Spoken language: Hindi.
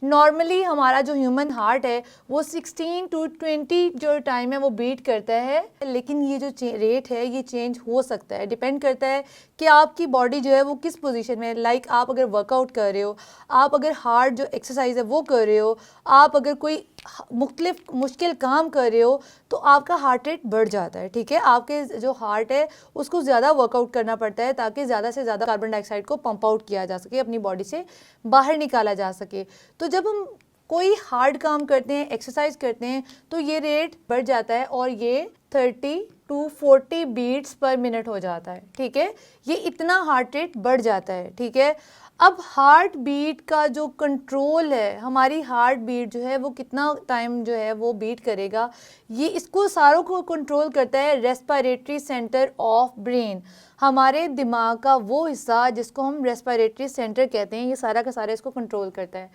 नॉर्मली हमारा जो ह्यूमन हार्ट है वो 16 to 20 जो टाइम है वो बीट करता है, लेकिन ये जो रेट है ये चेंज हो सकता है, डिपेंड करता है कि आपकी बॉडी जो है वो किस पोजीशन में है। लाइक आप अगर वर्कआउट कर रहे हो, आप अगर हार्ड जो एक्सरसाइज है वो कर रहे हो, आप अगर कोई मुख्तलिफ मुश्किल काम कर रहे हो तो आपका हार्ट रेट बढ़ जाता है। ठीक है, आपके जो हार्ट है उसको ज़्यादा वर्कआउट करना पड़ता है ताकि ज़्यादा से ज़्यादा कार्बन डाइऑक्साइड को पंप आउट किया जा सके, अपनी बॉडी से बाहर निकाला जा सके। तो जब हम कोई हार्ड काम करते हैं, एक्सरसाइज करते हैं, तो ये रेट बढ़ जाता है और ये 30 to 40 बीट्स पर मिनट हो जाता है। ठीक है, ये इतना हार्ट रेट बढ़ जाता है। ठीक है, अब हार्ट बीट का जो कंट्रोल है, हमारी हार्ट बीट जो है वो कितना टाइम जो है वो बीट करेगा, ये इसको सारों को कंट्रोल करता है रेस्पिरेटरी सेंटर ऑफ ब्रेन। हमारे दिमाग का वो हिस्सा जिसको हम रेस्पिरेटरी सेंटर कहते हैं, ये सारा का सारा इसको कंट्रोल करता है।